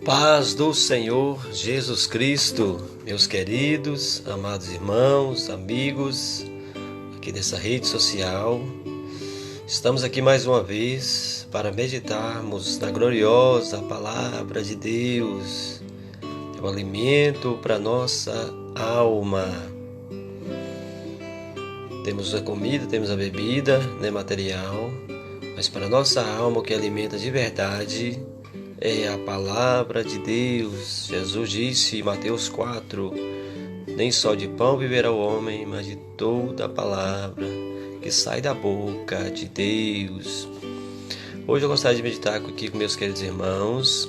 Paz do Senhor Jesus Cristo, meus queridos, amados irmãos, amigos aqui dessa rede social. Estamos aqui mais uma vez para meditarmos na gloriosa palavra de Deus, é o alimento para nossa alma. Temos a comida, temos a bebida, material, mas para nossa alma o que alimenta de verdade é a palavra de Deus. Jesus disse em Mateus 4: nem só de pão viverá o homem, mas de toda a palavra que sai da boca de Deus. Hoje eu gostaria de meditar aqui com meus queridos irmãos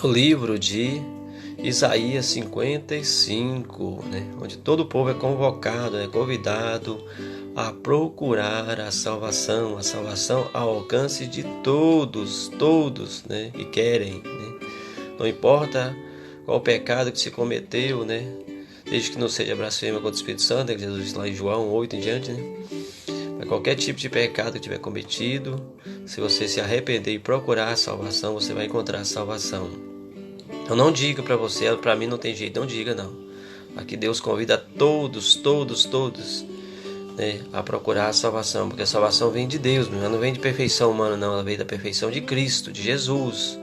no livro de Isaías 55, onde todo o povo é convocado, é convidado a procurar a salvação ao alcance de todos que querem, Não importa qual o pecado que se cometeu, desde que não seja blasfêmia contra o Espírito Santo, que Jesus disse lá em João 8 em diante, Mas qualquer tipo de pecado que tiver cometido, se você se arrepender e procurar a salvação, você vai encontrar a salvação. Eu não digo para você, para mim não tem jeito, não diga não. Aqui Deus convida todos, a procurar a salvação, porque a salvação vem de Deus, ela não vem de perfeição humana não, ela vem da perfeição de Cristo, de Jesus,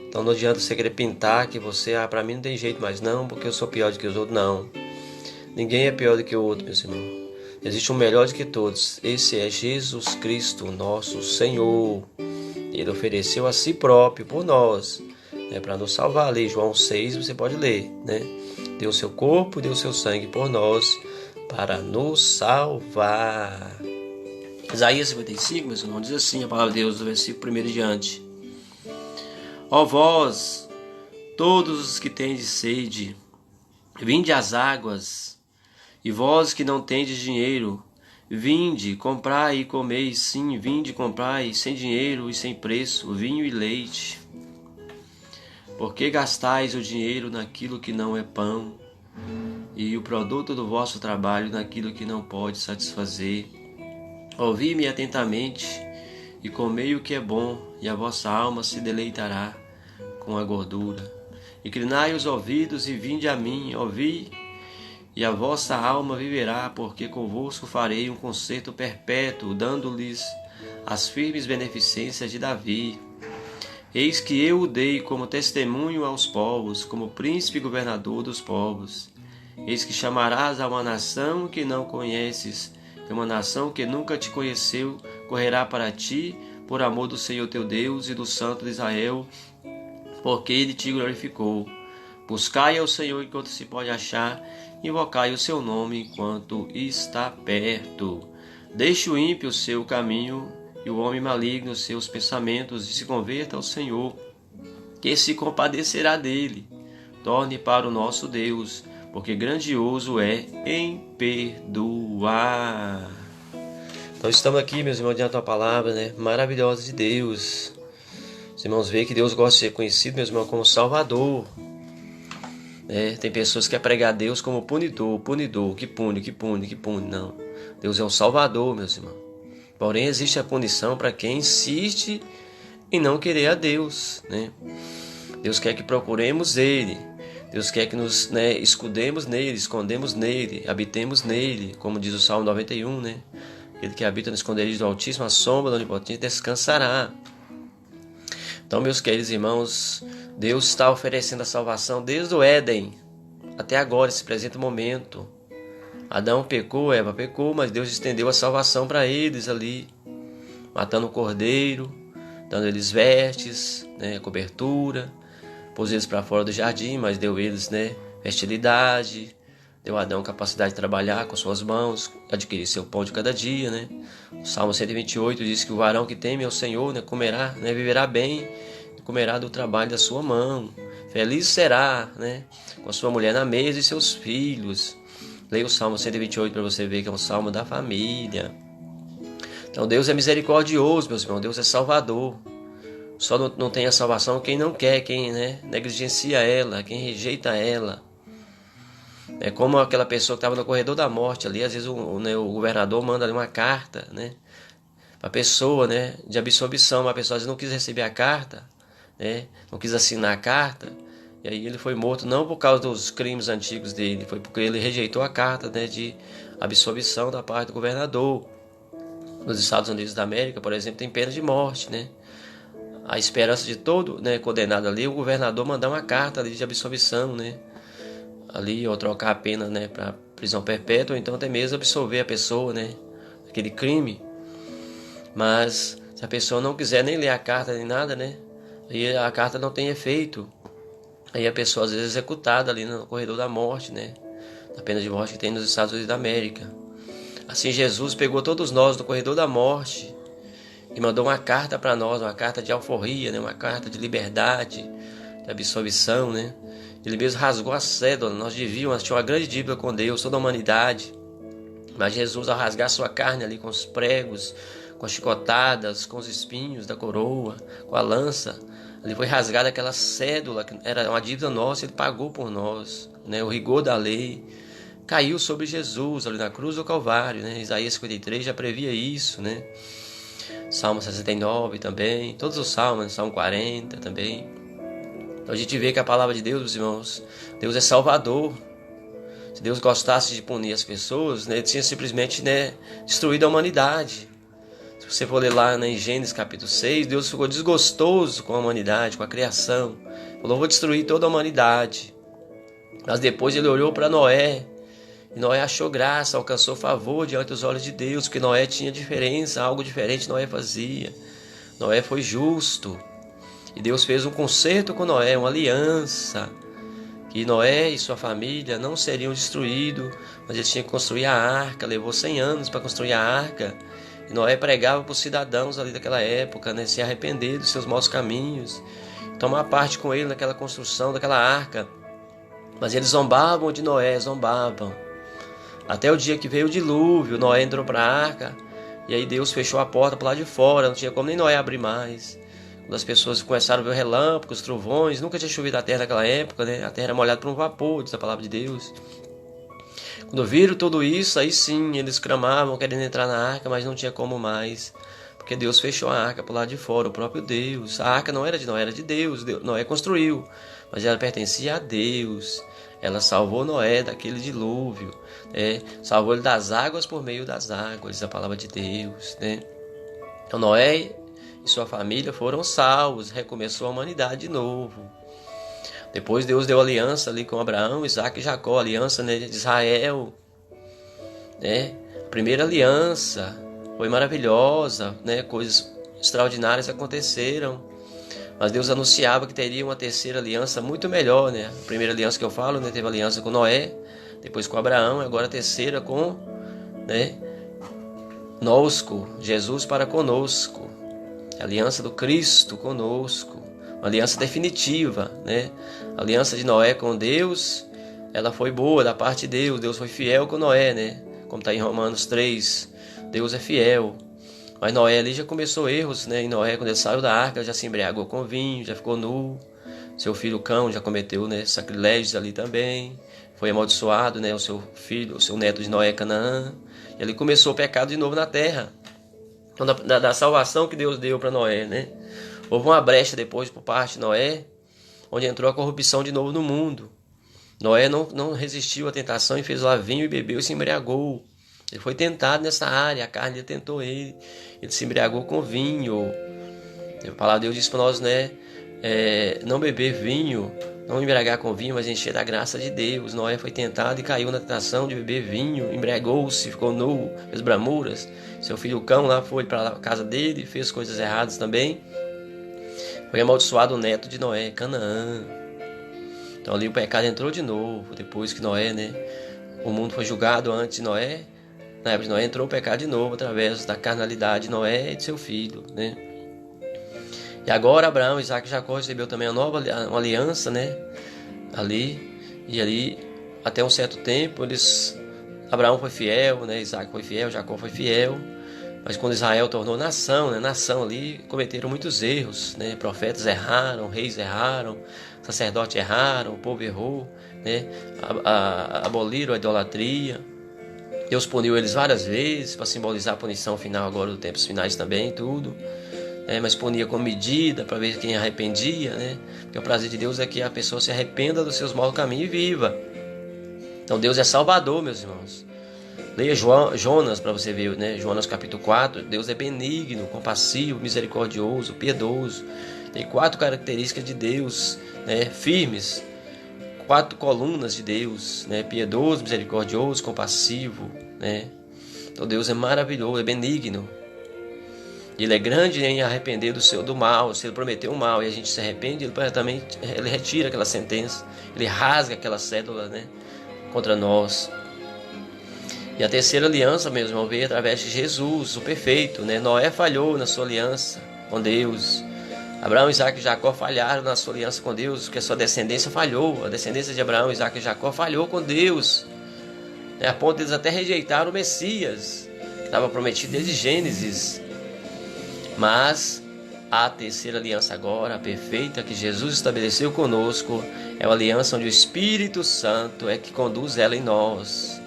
Então não adianta você querer pintar que você, para mim não tem jeito mais não, porque eu sou pior do que os outros, não. Ninguém é pior do que o outro, meus irmãos. Existe um melhor do que todos, esse é Jesus Cristo, nosso Senhor. Ele ofereceu a si próprio por nós, para nos salvar. Ali João 6 você pode ler, Deu seu corpo, deu seu sangue por nós, para nos salvar. Isaías 55, meus irmãos, diz assim a palavra de Deus, do versículo 1 em diante: ó vós, todos os que tendes sede, vinde às águas, e vós que não tendes dinheiro, vinde, comprai e comeis, sim, vinde, comprai, sem dinheiro e sem preço, vinho e leite. Porque gastais o dinheiro naquilo que não é pão, e o produto do vosso trabalho naquilo que não pode satisfazer? Ouvi-me atentamente, e comei o que é bom, e a vossa alma se deleitará com a gordura. Inclinai os ouvidos e vinde a mim, ouvi, e a vossa alma viverá, porque convosco farei um concerto perpétuo, dando-lhes as firmes beneficências de Davi. Eis que eu o dei como testemunho aos povos, como príncipe governador dos povos. Eis que chamarás a uma nação que não conheces, e uma nação que nunca te conheceu correrá para ti, por amor do Senhor teu Deus e do Santo de Israel, porque ele te glorificou. Buscai ao Senhor enquanto se pode achar, invocai o seu nome enquanto está perto. Deixe o ímpio o seu caminho, e o homem maligno os seus pensamentos, e se converta ao Senhor, que se compadecerá dele. Torne para o nosso Deus, porque grandioso é em perdoar. Então estamos aqui, meus irmãos, diante da palavra, maravilhosa de Deus. Os irmãos veem que Deus gosta de ser conhecido, meus irmãos, como Salvador. Tem pessoas que querem pregar a Deus como punidor, que pune. Não, Deus é o Salvador, meus irmãos. Porém, existe a punição para quem insiste em não querer a Deus, Deus quer que procuremos Ele. Deus quer que nos escondemos nele, habitemos nele, como diz o Salmo 91, Aquele que habita no esconderijo do Altíssimo, a sombra do Onipotente descansará. Então, meus queridos irmãos, Deus está oferecendo a salvação desde o Éden até agora, esse presente momento. Adão pecou, Eva pecou, mas Deus estendeu a salvação para eles ali, matando o cordeiro, dando eles vestes, cobertura, pôs eles para fora do jardim, mas deu eles fertilidade, deu a Adão capacidade de trabalhar com suas mãos, adquirir seu pão de cada dia. O Salmo 128 diz que o varão que teme ao Senhor comerá, viverá bem, e comerá do trabalho da sua mão. Feliz será com a sua mulher na mesa e seus filhos. Leia o Salmo 128 para você ver que é um salmo da família. Então Deus é misericordioso, meus irmãos, Deus é salvador. Só não tem a salvação quem não quer, quem negligencia ela, quem rejeita ela. É como aquela pessoa que estava no corredor da morte ali, às vezes o governador manda ali uma carta, para a pessoa, de absolvição, mas a pessoa às vezes não quis receber a carta, né? Não quis assinar a carta. E aí ele foi morto não por causa dos crimes antigos dele, foi porque ele rejeitou a carta, né, de absolvição da parte do governador. Nos Estados Unidos da América, por exemplo, tem pena de morte, né? A esperança de todo, né, condenado ali, o governador mandar uma carta ali de absolvição, né? Ali, ou trocar a pena, né, para prisão perpétua, ou então até mesmo absolver a pessoa, né, aquele crime. Mas se a pessoa não quiser nem ler a carta nem nada, né, aí a carta não tem efeito. Aí a pessoa às vezes é executada ali no corredor da morte, né, da pena de morte que tem nos Estados Unidos da América. Assim Jesus pegou todos nós do corredor da morte e mandou uma carta para nós, uma carta de alforria, né, uma carta de liberdade, de absolvição, né. Ele mesmo rasgou a cédula, nós tínhamos uma grande dívida com Deus, toda a humanidade. Mas Jesus, ao rasgar sua carne ali com os pregos, com as chicotadas, com os espinhos da coroa, com a lança, ali foi rasgada aquela cédula, que era uma dívida nossa, ele pagou por nós, né? O rigor da lei caiu sobre Jesus, ali na cruz do Calvário, né? Isaías 53 já previa isso, né? Salmo 69 também, todos os salmos, Salmo 40 também. Então a gente vê que a palavra de Deus, meus irmãos, Deus é salvador. Se Deus gostasse de punir as pessoas, né, ele tinha simplesmente, né, destruído a humanidade. Se você for ler lá, né, em Gênesis capítulo 6, Deus ficou desgostoso com a humanidade, com a criação. Falou, vou destruir toda a humanidade. Mas depois ele olhou para Noé, e Noé achou graça, alcançou favor diante dos olhos de Deus, porque Noé tinha diferença, algo diferente Noé fazia. Noé foi justo. E Deus fez um concerto com Noé, uma aliança, que Noé e sua família não seriam destruídos, mas eles tinham que construir a arca. Levou 100 anos para construir a arca. E Noé pregava para os cidadãos ali daquela época, né, se arrepender dos seus maus caminhos, tomar parte com ele naquela construção daquela arca. Mas eles zombavam de Noé, zombavam. Até o dia que veio o dilúvio, Noé entrou para a arca, e aí Deus fechou a porta para lá de fora, não tinha como nem Noé abrir mais. Quando as pessoas começaram a ver relâmpagos, trovões, nunca tinha chovido a terra naquela época, né? A terra era molhada por um vapor, diz a palavra de Deus. Quando viram tudo isso, aí sim, eles clamavam, querendo entrar na arca, mas não tinha como mais, porque Deus fechou a arca por lá de fora, o próprio Deus. A arca não era de Noé, era de Deus. Noé construiu, mas ela pertencia a Deus. Ela salvou Noé daquele dilúvio, né? Salvou ele das águas por meio das águas, diz a palavra de Deus, né? Então Noé e sua família foram salvos, recomeçou a humanidade de novo. Depois Deus deu aliança ali com Abraão, Isaac e Jacó, aliança, né, de Israel, né? A primeira aliança foi maravilhosa, né? Coisas extraordinárias aconteceram, mas Deus anunciava que teria uma terceira aliança muito melhor, né? A primeira aliança que eu falo, né, teve aliança com Noé, depois com Abraão, agora a terceira com, né, nosco, Jesus para conosco. A aliança do Cristo conosco, uma aliança definitiva, né? A aliança de Noé com Deus, ela foi boa da parte de Deus. Deus foi fiel com Noé, né? Como está em Romanos 3, Deus é fiel. Mas Noé ali já começou erros, né? E Noé, quando ele saiu da arca, já se embriagou com vinho, já ficou nu. Seu filho Cão já cometeu, né, sacrilégios ali também. Foi amaldiçoado, né? O seu filho, o seu neto de Noé, Canaã. E ali começou o pecado de novo na terra. Então, da salvação que Deus deu para Noé, né? Houve uma brecha depois por parte de Noé, onde entrou a corrupção de novo no mundo. Noé não resistiu à tentação e fez lá vinho e bebeu e se embriagou. Ele foi tentado nessa área, a carne tentou ele se embriagou com vinho. A palavra de Deus diz para nós, né? Não beber vinho, não embriagar com vinho, mas encher da graça de Deus. Noé foi tentado e caiu na tentação de beber vinho, embriagou-se, ficou nu, fez bramuras. Seu filho Cão lá foi para a casa dele, fez coisas erradas também. Foi amaldiçoado o neto de Noé, Canaã. Então ali o pecado entrou de novo, depois que Noé, né? O mundo foi julgado antes de Noé. Na época de Noé entrou o pecado de novo, através da carnalidade de Noé e de seu filho, né? E agora Abraão, Isaac e Jacó recebeu também uma aliança, né? E ali, até um certo tempo, Abraão foi fiel, né? Isaac foi fiel, Jacó foi fiel. Mas quando Israel tornou nação, né? Nação ali, cometeram muitos erros, né? Profetas erraram, reis erraram, sacerdotes erraram, o povo errou, né? Aboliram a idolatria. Deus puniu eles várias vezes para simbolizar a punição final agora dos tempos finais também, tudo. mas punia com medida para ver quem arrependia, né? Porque o prazer de Deus é que a pessoa se arrependa dos seus maus caminhos e viva. Então Deus é salvador, meus irmãos. Leia Jonas para você ver, né? Jonas capítulo 4, Deus é benigno, compassivo, misericordioso, piedoso. Tem 4 características de Deus, né? Firmes. 4 colunas de Deus, né? Piedoso, misericordioso, compassivo, né? Então Deus é maravilhoso, é benigno. Ele é grande em arrepender do mal. Se ele prometeu o mal e a gente se arrepende, ele retira aquela sentença, ele rasga aquela cédula, né, contra nós. E a terceira aliança, meus irmãos, veio através de Jesus, o perfeito, né? Noé falhou na sua aliança com Deus. Abraão, Isaac e Jacó falharam na sua aliança com Deus, porque a sua descendência falhou. A descendência de Abraão, Isaac e Jacó falhou com Deus, né? A ponto de eles até rejeitaram o Messias, que estava prometido desde Gênesis. Mas a terceira aliança agora, a perfeita, que Jesus estabeleceu conosco, é uma aliança onde o Espírito Santo é que conduz ela em nós.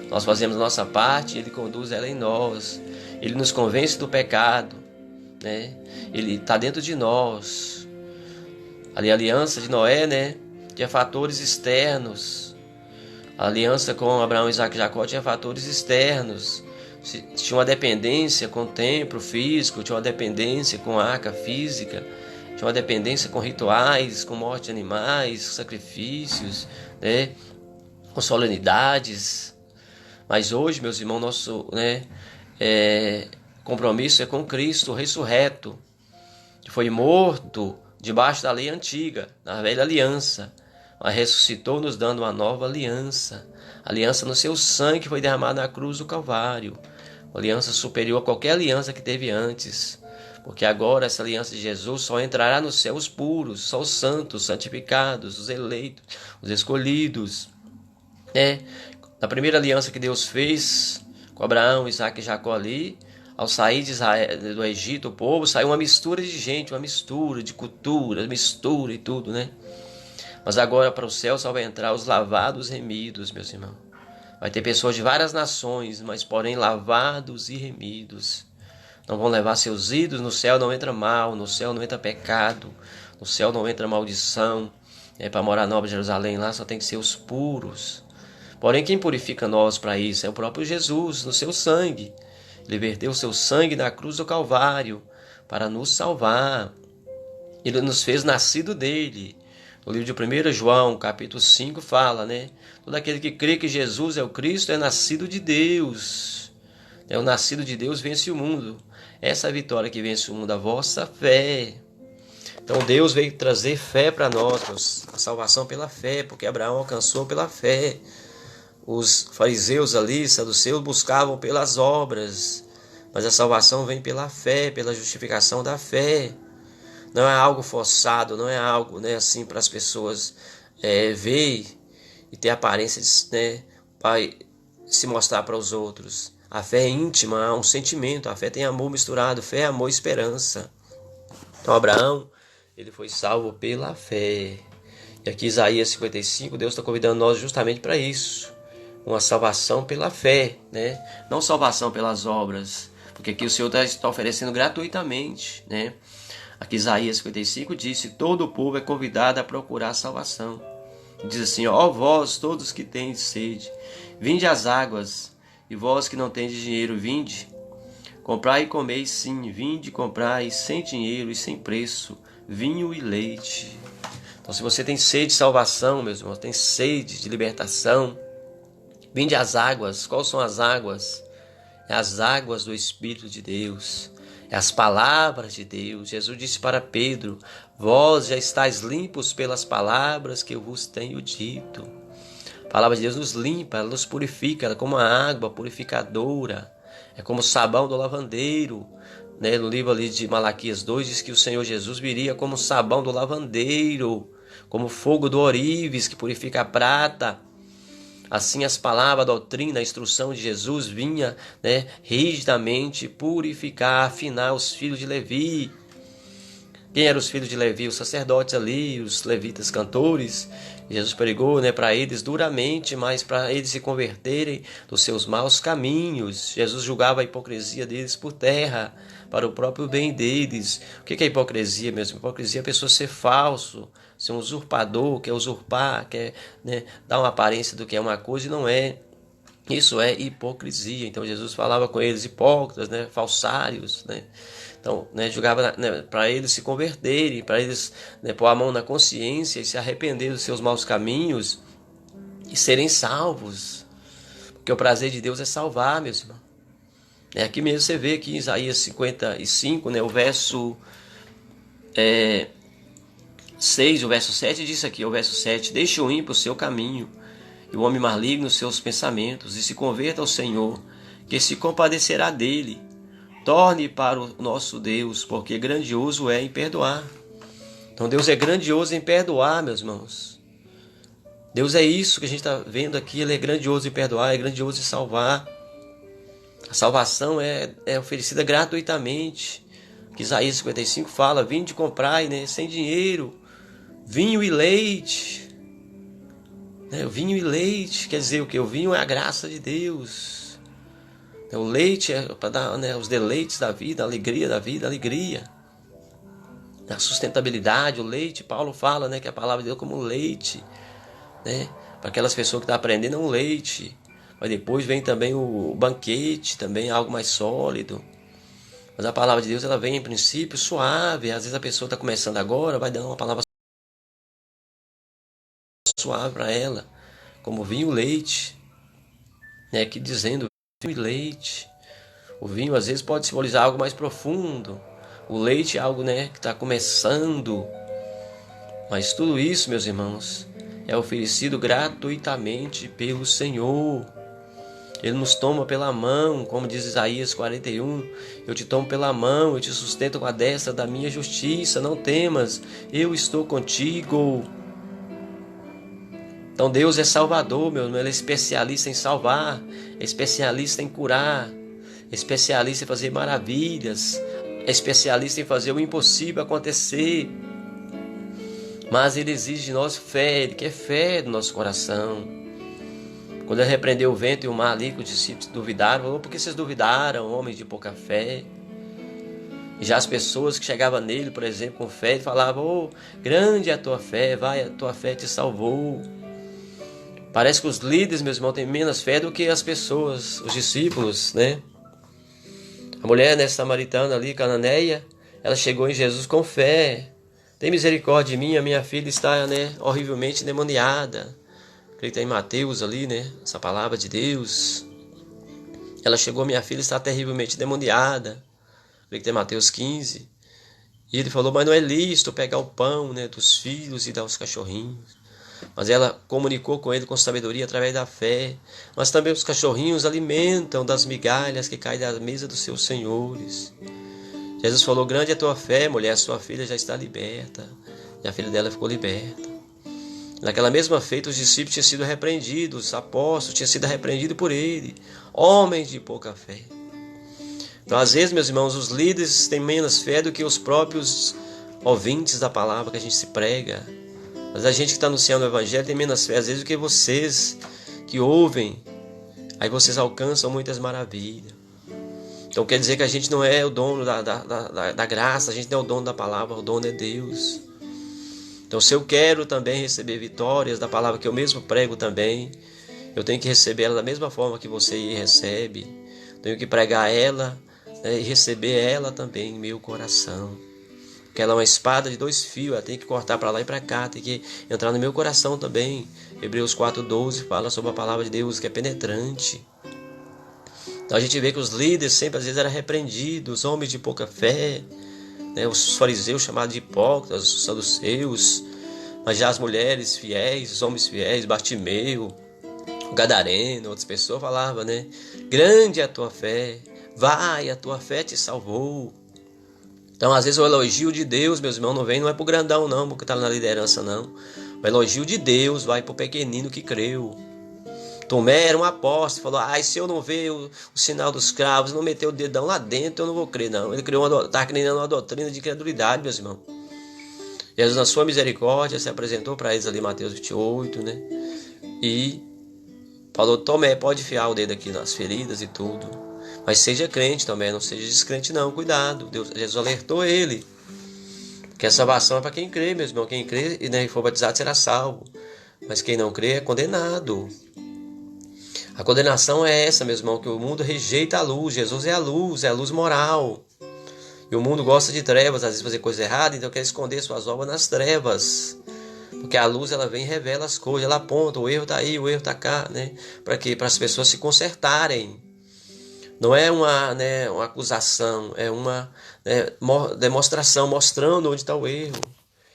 Nós fazemos a nossa parte, Ele conduz ela em nós. Ele nos convence do pecado, né? Ele está dentro de nós. Ali a aliança de Noé, né, tinha fatores externos. A aliança com Abraão, Isaac e Jacó tinha fatores externos. Tinha uma dependência com o templo físico, tinha uma dependência com a arca física, tinha uma dependência com rituais, com morte de animais, sacrifícios, né, com solenidades. Mas hoje, meus irmãos, nosso, né, compromisso é com Cristo ressurreto, que foi morto debaixo da lei antiga, na velha aliança, mas ressuscitou nos dando uma nova aliança. Aliança no seu sangue que foi derramado na cruz do Calvário. Uma aliança superior a qualquer aliança que teve antes. Porque agora essa aliança de Jesus só entrará nos céus puros, só os santos, santificados, os eleitos, os escolhidos. Na primeira aliança que Deus fez com Abraão, Isaac e Jacó ali, ao sair de Israel, do Egito, o povo, saiu uma mistura de gente, uma mistura de cultura, mistura e tudo, né? Mas agora para o céu só vai entrar os lavados e remidos, meus irmãos. Vai ter pessoas de várias nações, mas porém lavados e remidos. Não vão levar seus ídolos, no céu não entra mal, no céu não entra pecado, no céu não entra maldição. Para morar na Nova Jerusalém lá só tem que ser os puros. Porém quem purifica nós para isso é o próprio Jesus, no seu sangue. Ele verteu o seu sangue na cruz do Calvário para nos salvar. Ele nos fez nascido dele. No livro de 1 João, capítulo 5, fala, né? Todo aquele que crê que Jesus é o Cristo é nascido de Deus. O nascido de Deus vence o mundo. Essa é a vitória que vence o mundo, a vossa fé. Então Deus veio trazer fé para nós, a salvação pela fé, porque Abraão alcançou pela fé. Os fariseus ali, saduceus, buscavam pelas obras, mas a salvação vem pela fé, pela justificação da fé. Não é algo forçado, não é algo, né, assim para as pessoas ver e ter aparência de, né, para se mostrar para os outros. A fé é íntima, é um sentimento, a fé tem amor misturado, fé, amor e esperança. Então Abraão, ele foi salvo pela fé. E aqui Isaías 55, Deus está convidando nós justamente para isso. Uma salvação pela fé, né? Não salvação pelas obras, porque aqui o Senhor está oferecendo gratuitamente, né? Aqui Isaías 55 diz: todo o povo é convidado a procurar salvação. Diz assim: ó vós todos que tendes sede, vinde às águas, e vós que não tendes dinheiro, vinde. Comprai e comeis sim, vinde comprai sem dinheiro e sem preço, vinho e leite. Então se você tem sede de salvação, meus irmãos, tem sede de libertação, vinde às águas. Quais são as águas? É as águas do Espírito de Deus. É as palavras de Deus. Jesus disse para Pedro: vós já estáis limpos pelas palavras que eu vos tenho dito. A palavra de Deus nos limpa, ela nos purifica, ela é como a água purificadora, é como o sabão do lavandeiro, né? No livro ali de Malaquias 2 diz que o Senhor Jesus viria como o sabão do lavandeiro, como o fogo do ourives que purifica a prata. Assim as palavras, a doutrina, a instrução de Jesus vinha, né, rigidamente purificar, afinar os filhos de Levi. Quem eram os filhos de Levi? Os sacerdotes ali, os levitas cantores. Jesus pregou, né, para eles duramente, mas para eles se converterem dos seus maus caminhos. Jesus julgava a hipocrisia deles por terra, para o próprio bem deles. O que é hipocrisia mesmo? Hipocrisia é a pessoa ser falso, ser um usurpador, quer usurpar, quer, né, dar uma aparência do que é uma coisa e não é. Isso é hipocrisia. Então Jesus falava com eles, hipócritas, né, falsários, né? Então, né, julgava, né, para eles se converterem, para eles, né, pôr a mão na consciência e se arrepender dos seus maus caminhos e serem salvos. Porque o prazer de Deus é salvar, meus irmãos. Aqui mesmo você vê aqui em Isaías 55, né, o verso 6, o verso 7 diz aqui, o verso 7: deixe o ímpio o seu caminho, e o homem maligno os seus pensamentos, e se converta ao Senhor, que se compadecerá dele. Torne para o nosso Deus, porque grandioso é em perdoar. Então Deus é grandioso em perdoar, meus irmãos. Deus é isso que a gente está vendo aqui, Ele é grandioso em perdoar, é grandioso em salvar. A salvação é oferecida gratuitamente. Que Isaías 55 fala: vinde comprai, né, sem dinheiro, vinho e leite. O vinho e leite quer dizer o que? O vinho é a graça de Deus. O leite é para dar, né, os deleites da vida, a alegria da vida, a alegria. A sustentabilidade, o leite, Paulo fala, né, que a palavra de Deus é como leite, né, para aquelas pessoas que estão aprendendo, é um leite. Mas depois vem também o banquete, também algo mais sólido. Mas a palavra de Deus, ela vem em princípio suave. Às vezes a pessoa está começando agora, vai dar uma palavra suave para ela, como vinho e leite, né, aqui dizendo vinho e leite. O vinho às vezes pode simbolizar algo mais profundo. O leite é algo, né, que está começando. Mas tudo isso, meus irmãos, é oferecido gratuitamente pelo Senhor. Ele nos toma pela mão, como diz Isaías 41. Eu te tomo pela mão, eu te sustento com a destra da minha justiça. Não temas, eu estou contigo. Então Deus é salvador, meu irmão. Ele é especialista em salvar, é especialista em curar, é especialista em fazer maravilhas, é especialista em fazer o impossível acontecer. Mas Ele exige de nós fé, Ele quer fé do nosso coração. Quando Ele repreendeu o vento e o mar ali, que os discípulos duvidaram, falou: por que vocês duvidaram, homens de pouca fé? E já as pessoas que chegavam nele, por exemplo, com fé, falavam: oh, grande é a tua fé, vai, a tua fé te salvou. Parece que os líderes, meus irmãos, têm menos fé do que as pessoas, os discípulos, né? A mulher, né, samaritana ali, cananeia, ela chegou em Jesus com fé. Tem misericórdia de mim, a minha filha está, né, horrivelmente endemoniada. Creio que está em Mateus ali, né, essa palavra de Deus. Ela chegou: minha filha está terrivelmente endemoniada. Creio que tem Mateus 15. E ele falou: mas não é lícito pegar o pão, né, dos filhos e dar aos cachorrinhos. Mas ela comunicou com ele com sabedoria através da fé. Mas também os cachorrinhos alimentam das migalhas que caem da mesa dos seus senhores. Jesus falou: grande é a tua fé, mulher, sua filha já está liberta. E a filha dela ficou liberta. Naquela mesma feita, os discípulos tinham sido repreendidos, os apóstolos tinham sido repreendidos por ele. Homens de pouca fé. Então, às vezes, meus irmãos, os líderes têm menos fé do que os próprios ouvintes da palavra que a gente se prega. Mas a gente que está anunciando o Evangelho tem menos fé, às vezes, do que vocês que ouvem. Aí vocês alcançam muitas maravilhas. Então quer dizer que a gente não é o dono da graça, a gente não é o dono da palavra, o dono é Deus. Então se eu quero também receber vitórias da palavra que eu mesmo prego também, eu tenho que receber ela da mesma forma que você recebe. Tenho que pregar ela, né, e receber ela também em meu coração. Porque ela é uma espada de 2 fios, ela tem que cortar para lá e para cá, tem que entrar no meu coração também. Hebreus 4:12 fala sobre a palavra de Deus que é penetrante. Então a gente vê que os líderes sempre às vezes eram repreendidos, homens de pouca fé, né, os fariseus chamados de hipócritas, os saduceus, mas já as mulheres fiéis, os homens fiéis, Bartimeu, o Gadareno, outras pessoas falavam, né? Grande é a tua fé, vai, a tua fé te salvou. Então, às vezes, o elogio de Deus, meus irmãos, não é pro grandão, não, porque está na liderança, não. O elogio de Deus vai pro pequenino que creu. Tomé era um apóstolo, falou: se eu não ver o sinal dos cravos, não meter o dedão lá dentro, eu não vou crer, não. Ele está criando uma doutrina de credulidade, meus irmãos. Jesus, na sua misericórdia, se apresentou para eles ali, Mateus 28, né? E falou: Tomé, pode enfiar o dedo aqui nas feridas e tudo. Mas seja crente também, não seja descrente não, cuidado. Jesus alertou ele. Que a salvação é para quem crê, meu irmão. Quem crê e nem for batizado será salvo. Mas quem não crê é condenado. A condenação é essa, meu irmão, que o mundo rejeita a luz. Jesus é a luz moral. E o mundo gosta de trevas, às vezes fazer coisa errada, então quer esconder suas obras nas trevas. Porque a luz, ela vem e revela as coisas, ela aponta, o erro está aí, o erro está cá, né? Para quê? Para as pessoas se consertarem. Não é uma acusação, é uma demonstração, mostrando onde está o erro.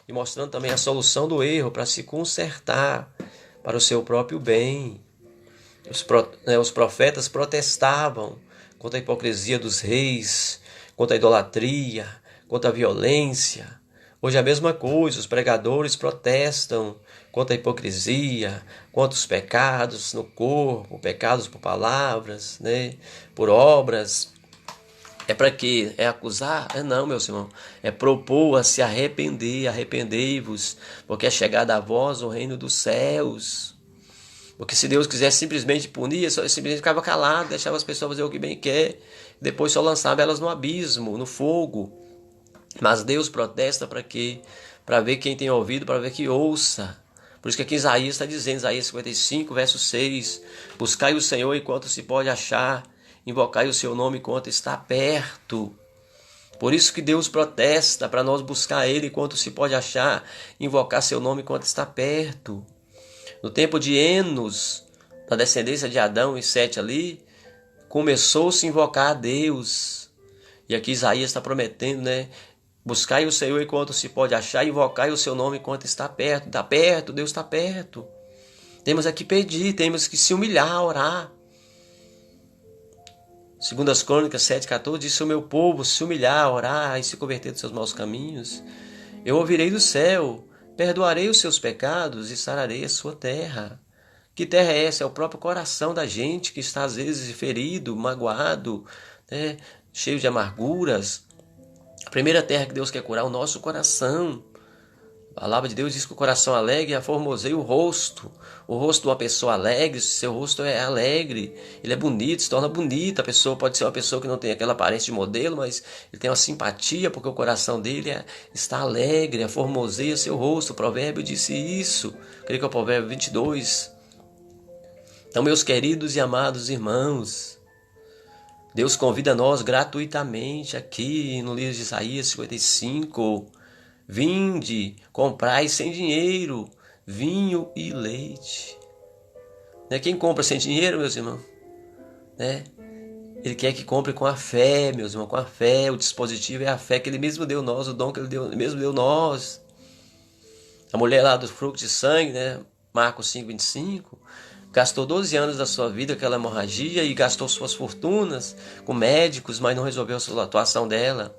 E mostrando também a solução do erro para se consertar para o seu próprio bem. Os profetas protestavam contra a hipocrisia dos reis, contra a idolatria, contra a violência. Hoje é a mesma coisa, os pregadores protestam contra a hipocrisia, contra os pecados no corpo, pecados por palavras, né, por obras. É para quê? É acusar? É não, meus irmãos. É propor a se arrepender, arrependei-vos, porque é chegada a vós o reino dos céus. Porque se Deus quisesse simplesmente punir, só simplesmente ficava calado, deixava as pessoas fazer o que bem quer, depois só lançava elas no abismo, no fogo. Mas Deus protesta para quê? Para ver quem tem ouvido, para ver que ouça. Por isso que aqui Isaías está dizendo, Isaías 55, verso 6, buscai o Senhor enquanto se pode achar, invocai o seu nome enquanto está perto. Por isso que Deus protesta para nós buscar Ele enquanto se pode achar, invocar seu nome enquanto está perto. No tempo de Enos, da descendência de Adão e Sete ali, começou-se a invocar a Deus. E aqui Isaías está prometendo, né? Buscai o Senhor enquanto se pode achar, invocai o seu nome enquanto está perto. Está perto, Deus está perto. Temos aqui pedir, temos que se humilhar, orar. Segundo as Crônicas 7,14, diz: se o meu povo se humilhar, orar e se converter dos seus maus caminhos, eu ouvirei do céu, perdoarei os seus pecados e sararei a sua terra. Que terra é essa? É o próprio coração da gente que está às vezes ferido, magoado, né? Cheio de amarguras. A primeira terra que Deus quer curar é o nosso coração. A palavra de Deus diz que o coração alegre aformoseia o rosto. O rosto de uma pessoa alegre, se seu rosto é alegre, ele é bonito, se torna bonito. A pessoa pode ser uma pessoa que não tem aquela aparência de modelo, mas ele tem uma simpatia porque o coração dele está alegre, aformoseia seu rosto. O provérbio disse isso. Creio que é o provérbio 22. Então, meus queridos e amados irmãos, Deus convida nós gratuitamente aqui no livro de Isaías 55. Vinde, comprai sem dinheiro, vinho e leite. Né? Quem compra sem dinheiro, meus irmãos? Né? Ele quer que compre com a fé, meus irmãos, com a fé. O dispositivo é a fé que Ele mesmo deu nós, o dom que Ele mesmo deu nós. A mulher lá do fruto de sangue, né? Marcos 5,25, gastou 12 anos da sua vida com aquela hemorragia e gastou suas fortunas com médicos, mas não resolveu a atuação dela.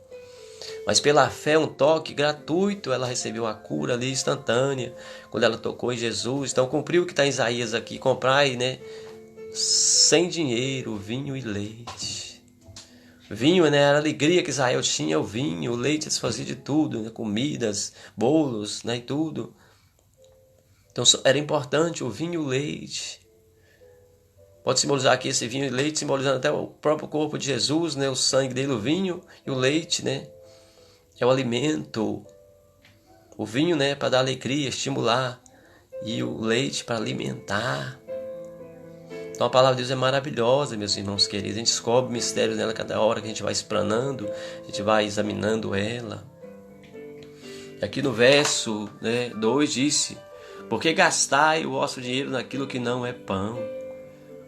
Mas pela fé, um toque gratuito, ela recebeu a cura ali instantânea, quando ela tocou em Jesus. Então cumpriu o que está em Isaías aqui: comprai, né, sem dinheiro, vinho e leite. Vinho, né, era a alegria que Israel tinha, o vinho, o leite se fazia de tudo, né, comidas, bolos, né, e tudo. Então era importante o vinho e o leite. Pode simbolizar aqui esse vinho e leite, simbolizando até o próprio corpo de Jesus, né, o sangue dele, o vinho e o leite, né. É o alimento. O vinho, né, para dar alegria, estimular. E o leite para alimentar. Então a palavra de Deus é maravilhosa, meus irmãos queridos. A gente descobre mistérios nela cada hora que a gente vai explanando, a gente vai examinando ela. E aqui no verso 2 disse: porque gastai o vosso dinheiro naquilo que não é pão,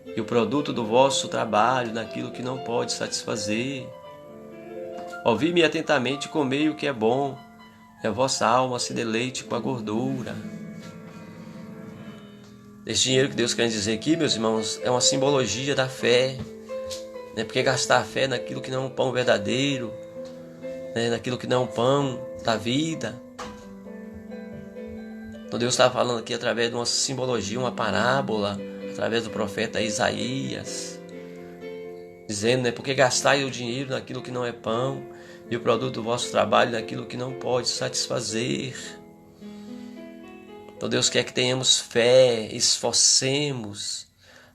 e o produto do vosso trabalho naquilo que não pode satisfazer. Ouvi-me atentamente e comei o que é bom, e a vossa alma se deleite com a gordura. Esse dinheiro que Deus quer dizer aqui, meus irmãos, é uma simbologia da fé, né? Porque gastar a fé naquilo que não é um pão verdadeiro, né? Naquilo que não é um pão da vida. Então Deus está falando aqui através de uma simbologia, uma parábola, através do profeta Isaías, dizendo, né, porque gastai o dinheiro naquilo que não é pão e o produto do vosso trabalho naquilo que não pode satisfazer. Então Deus quer que tenhamos fé, esforcemos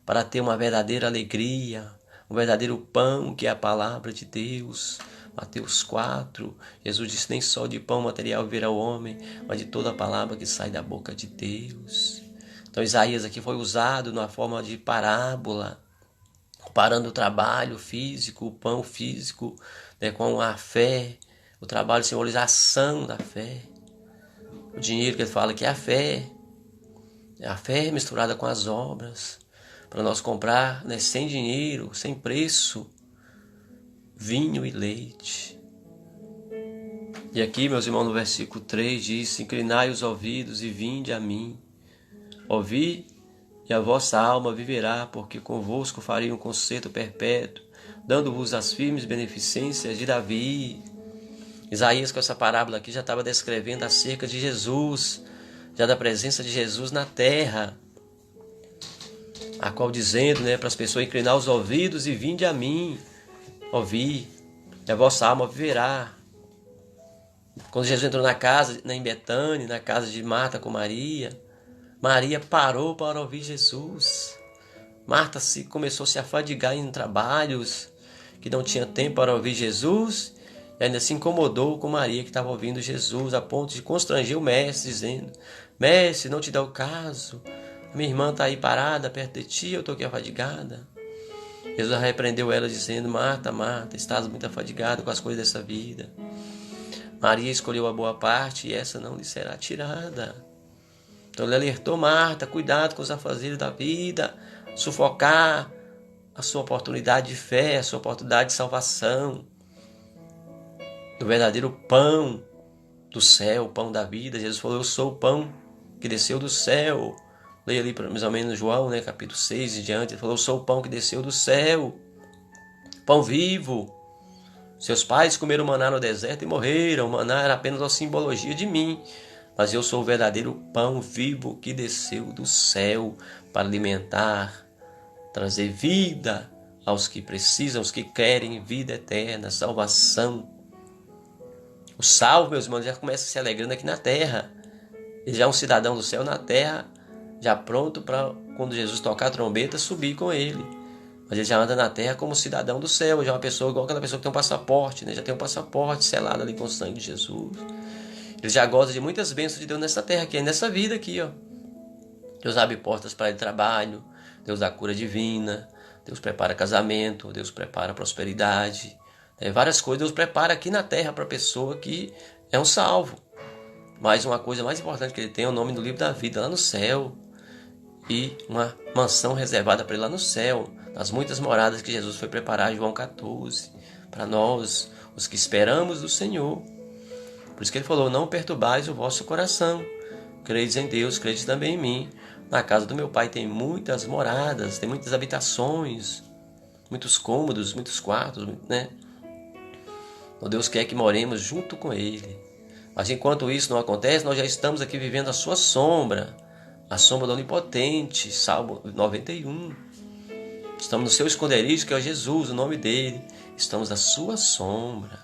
para ter uma verdadeira alegria, um verdadeiro pão que é a palavra de Deus. Mateus 4, Jesus disse: nem só de pão material viverá o homem, mas de toda a palavra que sai da boca de Deus. Então Isaías aqui foi usado na forma de parábola, comparando o trabalho físico, o pão físico, né, com a fé. O trabalho simboliza a ação da fé. O dinheiro que ele fala que é a fé misturada com as obras, para nós comprar, né, sem dinheiro, sem preço, vinho e leite. E aqui, meus irmãos, no versículo 3 diz: inclinai os ouvidos e vinde a mim. Ouvi, e a vossa alma viverá, porque convosco farei um concerto perpétuo, dando-vos as firmes beneficências de Davi. Isaías, com essa parábola aqui, já estava descrevendo acerca de Jesus, já da presença de Jesus na terra, a qual dizendo, né, para as pessoas inclinar os ouvidos e vinde a mim, ouvir, e a vossa alma viverá. Quando Jesus entrou na casa, em Betânia, na casa de Marta com Maria, Maria parou para ouvir Jesus. Marta começou a se afadigar em trabalhos, que não tinha tempo para ouvir Jesus, e ainda se incomodou com Maria, que estava ouvindo Jesus, a ponto de constranger o mestre, dizendo: mestre, não te dá o caso, a minha irmã está aí parada perto de ti, eu estou aqui afadigada. Jesus repreendeu ela, dizendo: Marta, Marta, estás muito afadigada com as coisas dessa vida. Maria escolheu a boa parte, e essa não lhe será tirada. Então ele alertou Marta: cuidado com os afazeres da vida, sufocar a sua oportunidade de fé, a sua oportunidade de salvação, do verdadeiro pão do céu, o pão da vida. Jesus falou: eu sou o pão que desceu do céu. Leia ali mais ou menos João, né, capítulo 6 e diante. Ele falou: eu sou o pão que desceu do céu, pão vivo. Seus pais comeram maná no deserto e morreram. O maná era apenas uma simbologia de mim, mas eu sou o verdadeiro pão vivo que desceu do céu para alimentar, trazer vida aos que precisam, aos que querem vida eterna, salvação. O salvo, meus irmãos, já começa se alegrando aqui na terra. Ele já é um cidadão do céu na terra, já pronto para, quando Jesus tocar a trombeta, subir com ele. Mas ele já anda na terra como cidadão do céu, já é uma pessoa igual aquela pessoa que tem um passaporte, né? Já tem um passaporte selado ali com o sangue de Jesus. Ele já goza de muitas bênçãos de Deus nessa terra aqui, nessa vida aqui, ó. Deus abre portas para ele trabalho, Deus dá cura divina, Deus prepara casamento, Deus prepara prosperidade. Várias coisas Deus prepara aqui na terra para a pessoa que é um salvo. Mas uma coisa mais importante que ele tem é o nome do livro da vida lá no céu. E uma mansão reservada para ele lá no céu, nas muitas moradas que Jesus foi preparar, João 14, para nós, os que esperamos do Senhor. Por isso que ele falou: não perturbais o vosso coração, credes em Deus, credes também em mim. Na casa do meu pai tem muitas moradas, tem muitas habitações, muitos cômodos, muitos quartos, né? Então Deus quer que moremos junto com ele. Mas enquanto isso não acontece, nós já estamos aqui vivendo a sua sombra, a sombra do Onipotente, Salmo 91. Estamos no seu esconderijo, que é Jesus, o nome dele. Estamos à sua sombra.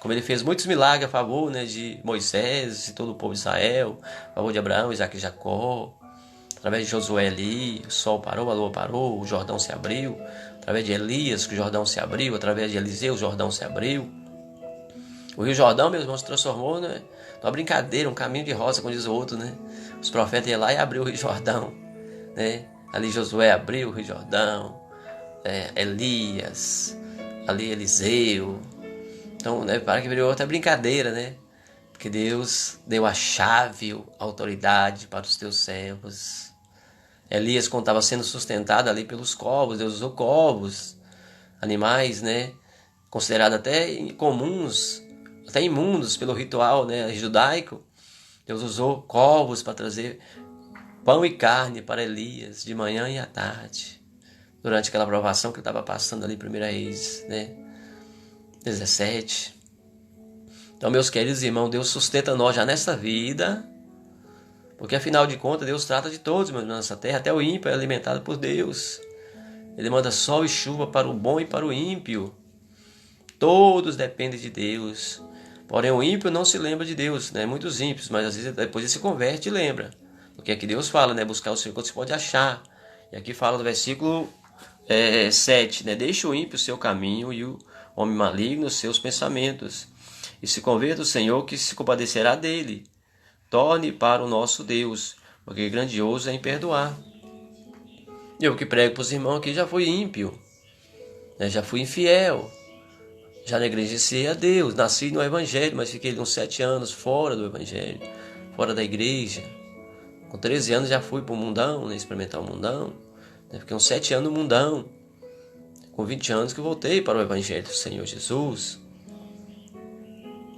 Como ele fez muitos milagres a favor, né, de Moisés e todo o povo de Israel, a favor de Abraão, Isaac e Jacó. Através de Josué ali, o sol parou, a lua parou, o Jordão se abriu. Através de Elias, que o Jordão se abriu. Através de Eliseu, o Jordão se abriu. O Rio Jordão, meus irmãos, se transformou, né, numa brincadeira, um caminho de rosa, como diz o outro, né? Os profetas iam lá e abriu o Rio Jordão, né? Ali Josué abriu o Rio Jordão, Elias, ali Eliseu. Então, né, para que virou outra brincadeira, né? Porque Deus deu a chave, a autoridade para os teus servos. Elias, quando estava sendo sustentado ali pelos corvos, Deus usou corvos, animais, né, considerados até comuns, até imundos pelo ritual, né, judaico. Deus usou corvos para trazer pão e carne para Elias de manhã e à tarde, durante aquela provação que ele estava passando ali, 1 Reis, né, 17. Então, meus queridos irmãos, Deus sustenta nós já nessa vida, porque afinal de contas Deus trata de todos, meus irmãos, nessa terra. Até o ímpio é alimentado por Deus. Ele manda sol e chuva para o bom e para o ímpio. Todos dependem de Deus. Porém, o ímpio não se lembra de Deus, né? Muitos ímpios, mas às vezes depois ele se converte e lembra. Porque aqui Deus fala, né? Buscar o Senhor quando se pode achar. E aqui fala no versículo 7, né? Deixa o ímpio o seu caminho e o homem maligno os seus pensamentos. E se converta o Senhor, que se compadecerá dele. Torne para o nosso Deus, porque grandioso é em perdoar. Eu que prego para os irmãos aqui já fui ímpio, né? Já fui infiel, já negligenciei a Deus, nasci no Evangelho, mas fiquei uns 7 anos fora do Evangelho, fora da igreja. Com 13 anos já fui para o mundão, né? Experimentar o mundão, né? Fiquei uns 7 anos no mundão. Com 20 anos que voltei para o Evangelho do Senhor Jesus.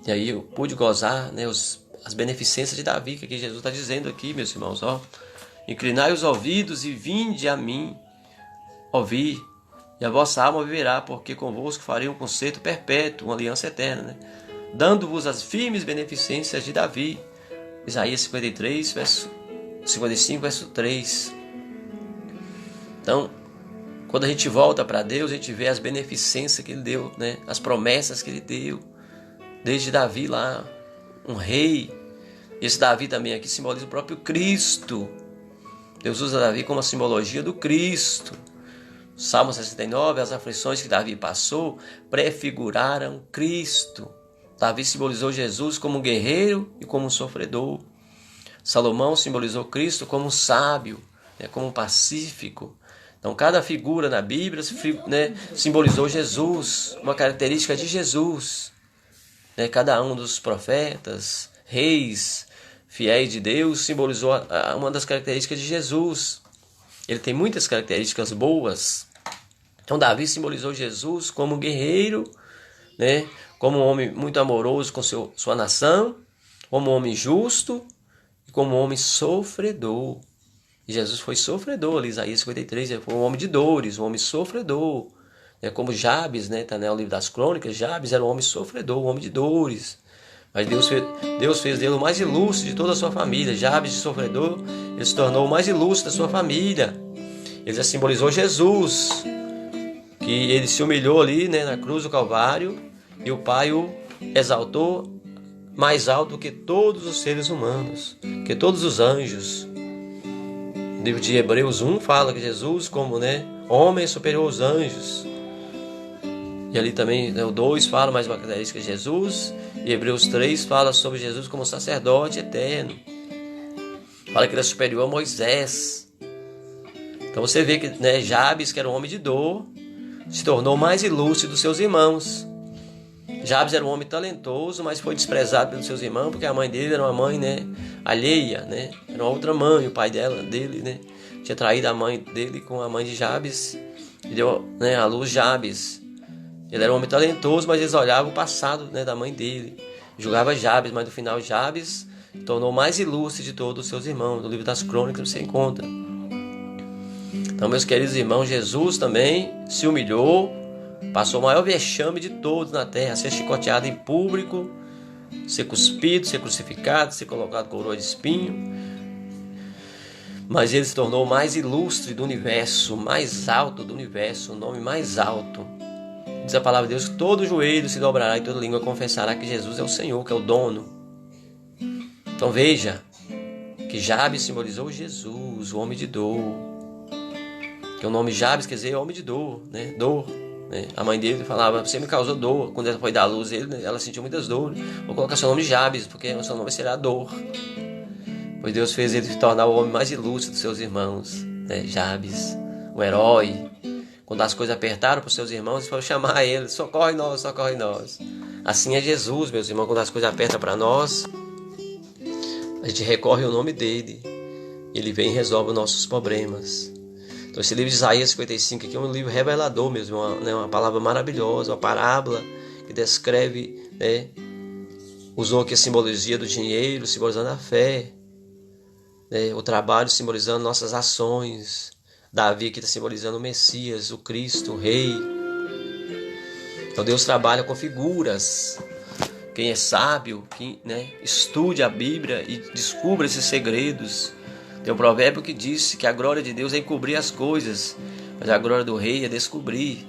E aí eu pude gozar, né, as beneficências de Davi, que aqui Jesus está dizendo aqui, meus irmãos, ó. Inclinai os ouvidos e vinde a mim ouvir, e a vossa alma viverá, porque convosco farei um concerto perpétuo, uma aliança eterna, né? Dando-vos as firmes beneficências de Davi. Isaías 53, verso 55, verso 3. Então, quando a gente volta para Deus, a gente vê as beneficências que Ele deu, né? As promessas que Ele deu. Desde Davi lá, um rei. Esse Davi também aqui simboliza o próprio Cristo. Deus usa Davi como a simbologia do Cristo. Salmo 69, as aflições que Davi passou prefiguraram Cristo. Davi simbolizou Jesus como um guerreiro e como um sofredor. Salomão simbolizou Cristo como um sábio, né, como um pacífico. Então, cada figura na Bíblia, né, simbolizou Jesus, uma característica de Jesus. Né, cada um dos profetas, reis, fiéis de Deus, simbolizou uma das características de Jesus. Ele tem muitas características boas. Então, Davi simbolizou Jesus como um guerreiro, né, como um homem muito amoroso com sua nação, como um homem justo e como um homem sofredor. E Jesus foi sofredor, ali, Isaías 53, ele foi um homem de dores, um homem sofredor. Como Jabes, né, tá no livro das Crônicas, Jabes era um homem sofredor, um homem de dores. Mas Deus fez dele o mais ilustre de toda a sua família. Jabes de sofredor, ele se tornou o mais ilustre da sua família. Ele já simbolizou Jesus, que ele se humilhou ali, né, na cruz do Calvário, e o Pai o exaltou mais alto que todos os seres humanos, que todos os anjos. O livro de Hebreus 1 fala que Jesus, como, né, homem, é superior aos anjos. E ali também, né, o 2 fala mais uma característica de Jesus. E Hebreus 3 fala sobre Jesus como sacerdote eterno. Fala que ele é superior a Moisés. Então você vê que, né, Jabes, que era um homem de dor, se tornou mais ilustre dos seus irmãos. Jabes era um homem talentoso, mas foi desprezado pelos seus irmãos, porque a mãe dele era uma mãe, né, alheia, né? Era uma outra mãe, o pai dele, né, tinha traído a mãe dele com a mãe de Jabes e deu, né, à luz Jabes. Ele era um homem talentoso, mas eles olhavam o passado, né, da mãe dele. Julgava Jabes, mas no final Jabes tornou mais ilustre de todos os seus irmãos. No livro das Crônicas você encontra. Então, meus queridos irmãos, Jesus também se humilhou, passou o maior vexame de todos na terra, ser chicoteado em público, ser cuspido, ser crucificado, ser colocado coroa de espinho. Mas ele se tornou o mais ilustre do universo, mais alto do universo, o nome mais alto. Diz a palavra de Deus que todo joelho se dobrará e toda língua confessará que Jesus é o Senhor, que é o dono. Então veja que Jabes simbolizou Jesus, o homem de dor. Que o nome Jabes quer dizer homem de dor, né? Dor. Né? A mãe dele falava, você me causou dor. Quando ela foi dar a luz, ela sentiu muitas dores. Vou colocar seu nome Jabes, porque o seu nome será dor. Pois Deus fez ele se tornar o homem mais ilustre dos seus irmãos, né? Jabes, o herói. Quando as coisas apertaram para os seus irmãos, eles foram chamar ele, socorre nós, socorre nós. Assim é Jesus, meus irmãos, quando as coisas apertam para nós, a gente recorre ao nome dele, ele vem e resolve os nossos problemas. Então esse livro de Isaías 55 aqui é um livro revelador mesmo, uma palavra maravilhosa, uma parábola que descreve, né, usou aqui a simbologia do dinheiro, simbolizando a fé, né, o trabalho simbolizando nossas ações, Davi aqui está simbolizando o Messias, o Cristo, o Rei. Então Deus trabalha com figuras. Quem é sábio, quem, né, estude a Bíblia e descubra esses segredos. Tem um provérbio que diz que a glória de Deus é encobrir as coisas, mas a glória do Rei é descobrir.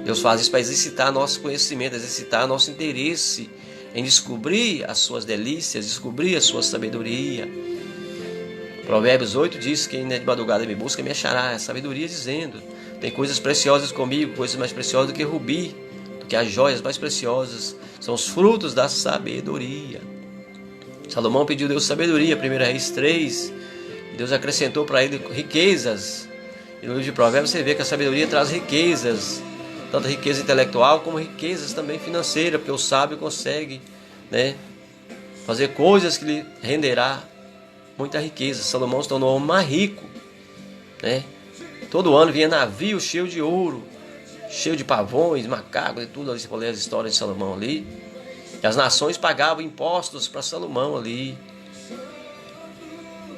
Deus faz isso para exercitar nosso conhecimento, exercitar nosso interesse em descobrir as suas delícias, descobrir a sua sabedoria. Provérbios 8 diz: quem de madrugada me busca me achará. A sabedoria dizendo: tem coisas preciosas comigo, coisas mais preciosas do que rubi, do que as joias mais preciosas, são os frutos da sabedoria. Salomão pediu a Deus sabedoria, 1 Reis 3, e Deus acrescentou para ele riquezas. E no livro de Provérbios você vê que a sabedoria traz riquezas, tanto riqueza intelectual como riquezas também financeiras, porque o sábio consegue, fazer coisas que lhe renderá muita riqueza. Salomão se tornou o homem mais rico, Todo ano vinha navio cheio de ouro, cheio de pavões, macacos e tudo ali. Você pode ler as histórias de Salomão ali. E as nações pagavam impostos para Salomão ali,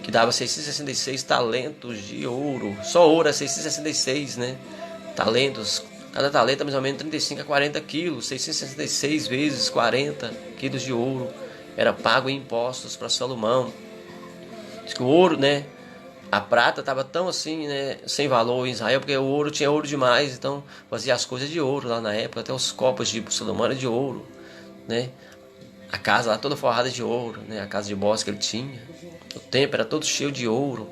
que dava 666 talentos de ouro. Só ouro é 666, talentos. Cada talento é mais ou menos 35 a 40 quilos. 666 vezes 40 quilos de ouro era pago em impostos para Salomão. Diz que o ouro, a prata estava tão assim, sem valor em Israel, porque o ouro tinha ouro demais, então fazia as coisas de ouro lá na época. Até os copos de Salomão eram de ouro, A casa lá toda forrada de ouro, A casa de bosque que ele tinha. O templo era todo cheio de ouro,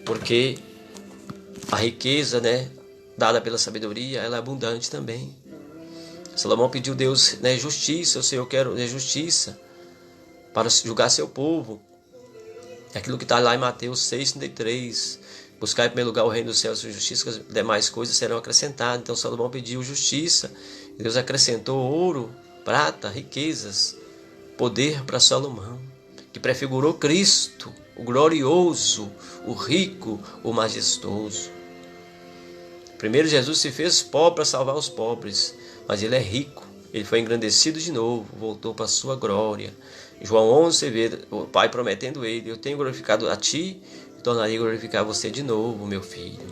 porque a riqueza, dada pela sabedoria, ela é abundante também. Salomão pediu a Deus, justiça. O Senhor quer justiça para julgar seu povo. É aquilo que está lá em Mateus 6,33. Buscar em primeiro lugar o reino dos céus e justiça, que as demais coisas serão acrescentadas. Então Salomão pediu justiça. Deus acrescentou ouro, prata, riquezas, poder para Salomão, que prefigurou Cristo, o glorioso, o rico, o majestoso. Primeiro Jesus se fez pobre para salvar os pobres, mas ele é rico. Ele foi engrandecido de novo, voltou para a sua glória. Em João 11 você vê o Pai prometendo ele: eu tenho glorificado a ti e tornarei a glorificar você de novo, meu filho.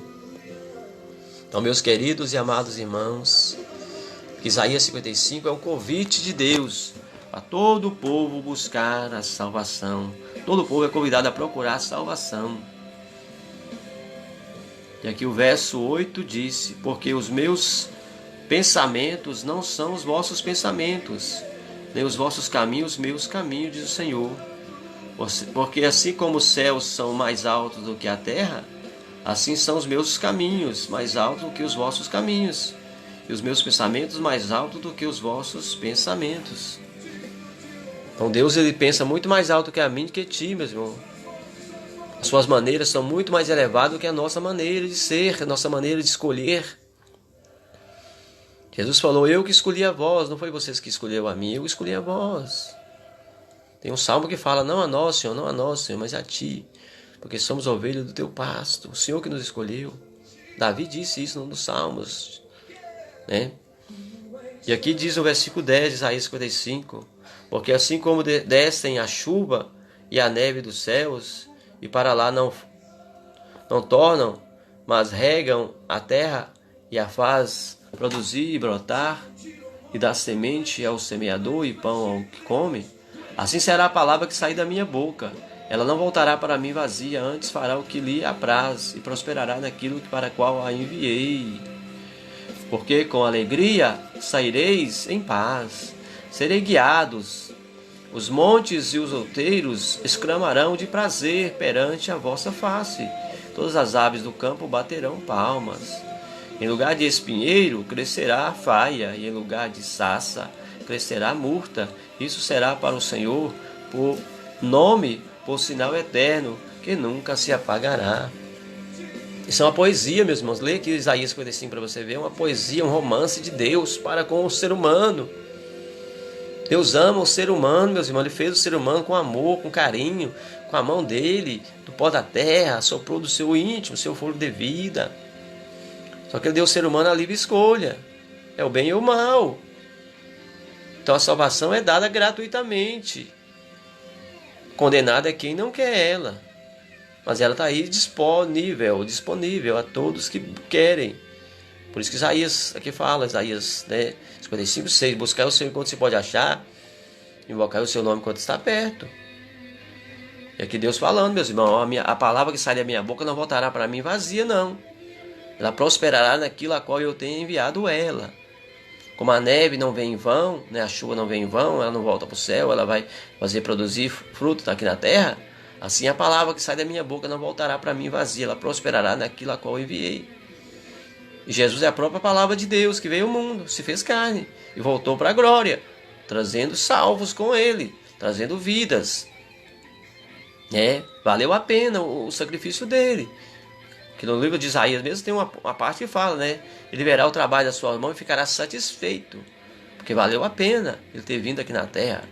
Então, meus queridos e amados irmãos, Isaías 55 é um convite de Deus a todo o povo buscar a salvação. Todo o povo é convidado a procurar a salvação. E aqui o verso 8 disse: porque os meus pensamentos não são os vossos pensamentos, nem os vossos caminhos, meus caminhos, diz o Senhor. Porque assim como os céus são mais altos do que a terra, assim são os meus caminhos mais altos do que os vossos caminhos, e os meus pensamentos mais altos do que os vossos pensamentos. Então Deus, ele pensa muito mais alto que a mim e que ti, meu irmão. As suas maneiras são muito mais elevadas do que a nossa maneira de ser, a nossa maneira de escolher. Jesus falou: eu que escolhi a vós, não foi vocês que escolheram a mim, eu escolhi a vós. Tem um salmo que fala: não a nós, Senhor, não a nós, Senhor, mas a ti, porque somos ovelhas do teu pasto, o Senhor que nos escolheu. Davi disse isso nos Salmos, E aqui diz o versículo 10 de Isaías 55: porque assim como descem a chuva e a neve dos céus, e para lá não tornam, mas regam a terra e a faz produzir e brotar, e dá semente ao semeador e pão ao que come, assim será a palavra que sair da minha boca. Ela não voltará para mim vazia, antes fará o que lhe apraz, e prosperará naquilo para qual a enviei. Porque com alegria saireis em paz, serei guiados. Os montes e os outeiros exclamarão de prazer perante a vossa face. Todas as aves do campo baterão palmas. Em lugar de espinheiro crescerá a faia, e em lugar de sarça crescerá a murta. Isso será para o Senhor por nome, por sinal eterno, que nunca se apagará. Isso é uma poesia, meus irmãos. Leia aqui Isaías 55 para você ver. É uma poesia, um romance de Deus para com o ser humano. Deus ama o ser humano, meus irmãos. Ele fez o ser humano com amor, com carinho, com a mão dele, do pó da terra, soprou do seu íntimo, seu fôlego de vida. Só que ele deu ao ser humano a livre escolha. É o bem e o mal. Então a salvação é dada gratuitamente. Condenado é quem não quer ela. Mas ela está aí disponível a todos que querem. Por isso que Isaías aqui fala, Isaías 55:6, buscar o Senhor enquanto se pode achar, invocar o seu nome enquanto está perto. E aqui Deus falando, meus irmãos, a palavra que sai da minha boca não voltará para mim vazia, não. Ela prosperará naquilo a qual eu tenho enviado ela. Como a neve não vem em vão, a chuva não vem em vão, ela não volta para o céu, ela vai fazer produzir fruto aqui na terra. Assim a palavra que sai da minha boca não voltará para mim vazia, ela prosperará naquilo a qual eu enviei. E Jesus é a própria palavra de Deus que veio ao mundo, se fez carne e voltou para a glória, trazendo salvos com ele, trazendo vidas. Valeu a pena o sacrifício dele. Que no livro de Isaías mesmo tem uma parte que fala, né? Ele verá o trabalho da sua mão e ficará satisfeito, porque valeu a pena ele ter vindo aqui na terra,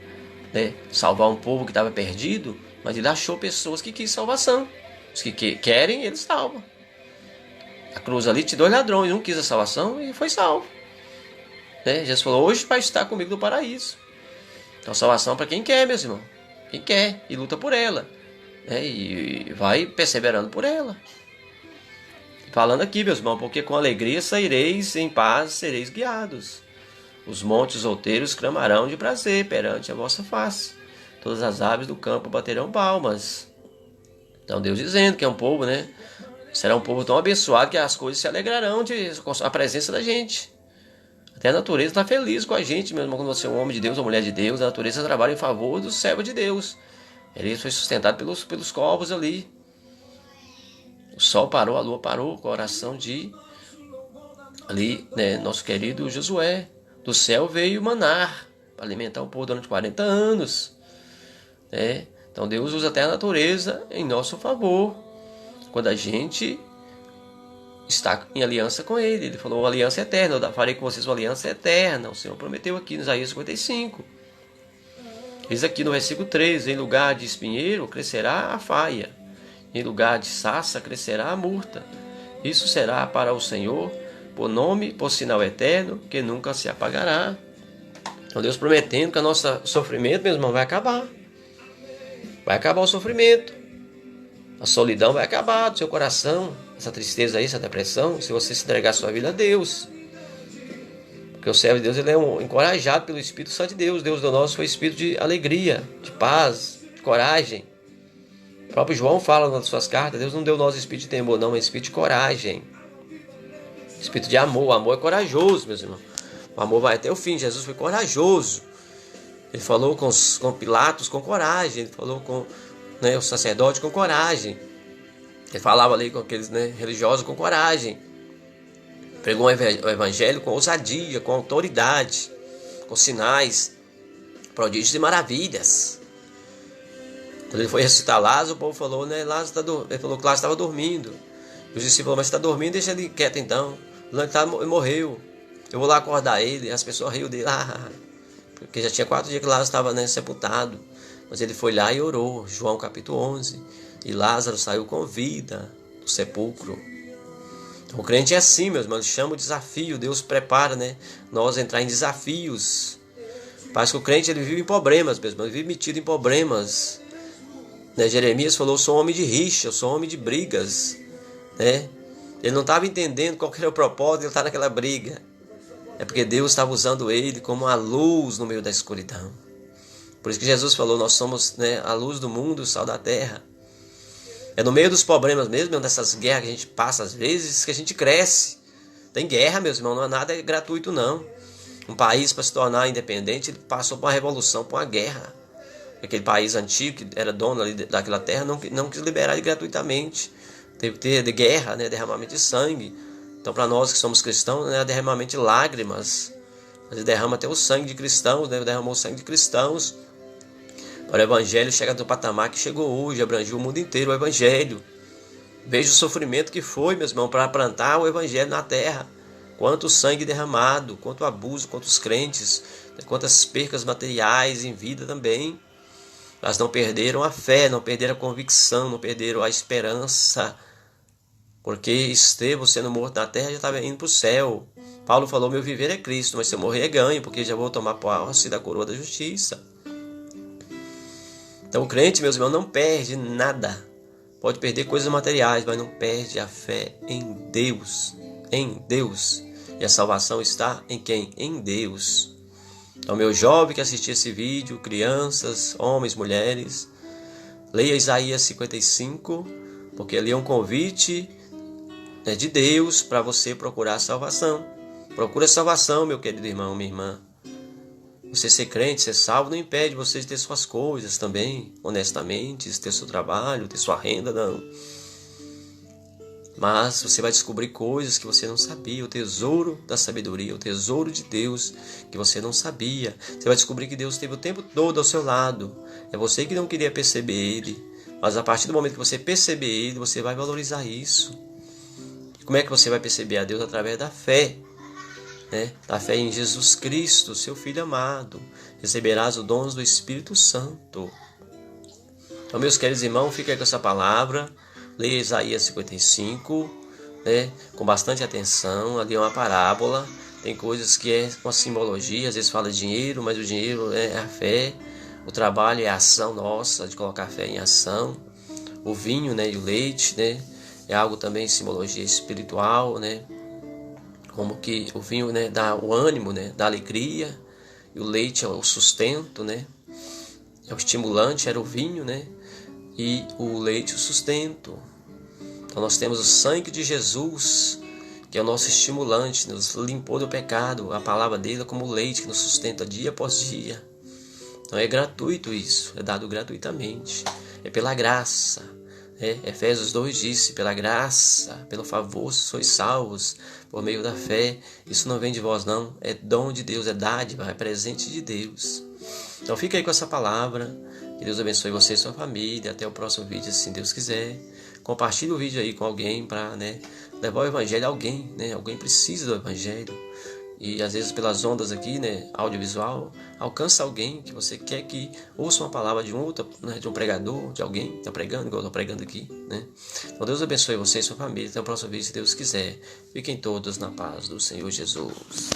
né? Salvar um povo que estava perdido, mas ele achou pessoas que quis salvação. Os que querem, ele salva. A cruz ali tinha 2 ladrões, um quis a salvação e foi salvo. Jesus falou, hoje vai estar comigo no paraíso. Então salvação para quem quer, meus irmãos. Quem quer e luta por ela. E vai perseverando por ela. Falando aqui, meus irmãos, porque com alegria saireis, em paz sereis guiados. Os montes outeiros clamarão de prazer perante a vossa face. Todas as aves do campo baterão palmas. Então Deus dizendo que é um povo, será um povo tão abençoado que as coisas se alegrarão com a presença da gente. Até a natureza está feliz com a gente, meu irmão, quando você é um homem de Deus ou mulher de Deus. A natureza trabalha em favor do servo de Deus. Ele foi sustentado pelos corvos ali. O sol parou, a lua parou, o coração de nosso querido Josué. Do céu veio manar para alimentar o povo durante 40 anos. Então Deus usa até a natureza em nosso favor, quando a gente está em aliança com Ele. Ele falou, aliança eterna, eu farei com vocês uma aliança eterna. O Senhor prometeu aqui no Isaías 55. Diz aqui no versículo 3, em lugar de espinheiro crescerá a faia, em lugar de sarça crescerá a murta. Isso será para o Senhor por nome, por sinal eterno, que nunca se apagará. Então Deus prometendo que o nosso sofrimento, meu irmão, vai acabar. Vai acabar o sofrimento. A solidão vai acabar do seu coração. Essa tristeza aí, essa depressão, se você se entregar a sua vida a Deus. Porque o servo de Deus, ele é encorajado pelo Espírito Santo de Deus. Deus do nosso foi espírito de alegria, de paz, de coragem. O próprio João fala nas suas cartas, Deus não deu nós espírito de temor, não, mas espírito de coragem. Espírito de amor. O amor é corajoso, meus irmãos. O amor vai até o fim. Jesus foi corajoso. Ele falou com Pilatos com coragem. Ele falou com o sacerdote com coragem. Ele falava ali com aqueles religiosos com coragem. Pregou o evangelho com ousadia, com autoridade, com sinais, prodígios e maravilhas. Quando ele foi ressuscitar Lázaro, o povo falou, ele falou que Lázaro estava dormindo. E os discípulos falaram, mas está dormindo, deixa ele quieto então. Ele morreu. Eu vou lá acordar ele. E as pessoas riam dele. Porque já tinha 4 dias que Lázaro estava sepultado. Mas ele foi lá e orou. João capítulo 11. E Lázaro saiu com vida do sepulcro. Então, o crente é assim, meus irmãos. Ele chama o desafio. Deus prepara nós entrar em desafios. Parece que o crente ele vive em problemas, meus irmãos. Ele vive metido em problemas. Jeremias falou, eu sou homem de rixa, eu sou homem de brigas. Ele não estava entendendo qual era o propósito de ele estar naquela briga. É porque Deus estava usando ele como a luz no meio da escuridão. Por isso que Jesus falou, nós somos a luz do mundo, o sal da terra. É no meio dos problemas mesmo, dessas guerras que a gente passa às vezes, que a gente cresce. Tem guerra, meus irmãos, não é nada gratuito não. Um país para se tornar independente, ele passou por uma revolução, por uma guerra. Aquele país antigo que era dono ali daquela terra não quis liberar ele gratuitamente. Teve que ter de guerra, derramamento de sangue. Então para nós que somos cristãos, derramamento de lágrimas. Ele derrama até o sangue de cristãos, derramou o sangue de cristãos. Para o evangelho chegar do patamar que chegou hoje, abrangiu o mundo inteiro o evangelho. Veja o sofrimento que foi, meus irmãos, para plantar o evangelho na terra. Quanto sangue derramado, quanto abuso, quantos crentes, quantas percas materiais em vida também. Elas não perderam a fé, não perderam a convicção, não perderam a esperança. Porque Estevão, sendo morto na terra, já estava indo para o céu. Paulo falou, meu viver é Cristo, mas se eu morrer é ganho, porque já vou tomar posse da coroa da justiça. Então o crente, meus irmãos, não perde nada. Pode perder coisas materiais, mas não perde a fé em Deus. Em Deus. E a salvação está em quem? Em Deus. Então, meu jovem que assistiu esse vídeo, crianças, homens, mulheres, leia Isaías 55, porque ali é um convite de Deus para você procurar a salvação. Procura a salvação, meu querido irmão, minha irmã. Você ser crente, ser salvo, não impede você de ter suas coisas também, honestamente, ter seu trabalho, ter sua renda, não. Mas você vai descobrir coisas que você não sabia, o tesouro da sabedoria, o tesouro de Deus que você não sabia. Você vai descobrir que Deus esteve o tempo todo ao seu lado. É você que não queria perceber Ele, mas a partir do momento que você perceber Ele, você vai valorizar isso. Como é que você vai perceber a Deus? Através da fé, né? Da fé em Jesus Cristo, seu Filho amado. Receberás os dons do Espírito Santo. Então, meus queridos irmãos, fica aí com essa palavra. Leia Isaías 55, né, com bastante atenção. Ali é uma parábola. Tem coisas que é uma simbologia. Às vezes fala dinheiro, mas o dinheiro é a fé. O trabalho é a ação nossa, de colocar a fé em ação. O vinho, né, e o leite, né, é algo também simbologia espiritual, né? Como que o vinho, né, dá o ânimo, né, dá alegria. E o leite é o sustento, né? É o estimulante, era o vinho, né? E o leite, o sustento. Então nós temos o sangue de Jesus, que é o nosso estimulante, nos limpou do pecado. A palavra dele é como o leite que nos sustenta dia após dia. Então é gratuito isso, é dado gratuitamente. É pela graça. Efésios 2 disse, pela graça, pelo favor, sois salvos por meio da fé. Isso não vem de vós não, é dom de Deus, é dádiva, é presente de Deus. Então fica aí com essa palavra. Que Deus abençoe você e sua família. Até o próximo vídeo, se Deus quiser. Compartilhe o vídeo aí com alguém para, né, levar o evangelho a alguém, né? Alguém precisa do evangelho. E às vezes pelas ondas aqui, né, audiovisual, alcança alguém que você quer que ouça uma palavra de um outro, né, de um pregador, de alguém que está pregando, igual eu estou pregando aqui, né? Então Deus abençoe você e sua família. Até o próximo vídeo, se Deus quiser. Fiquem todos na paz do Senhor Jesus.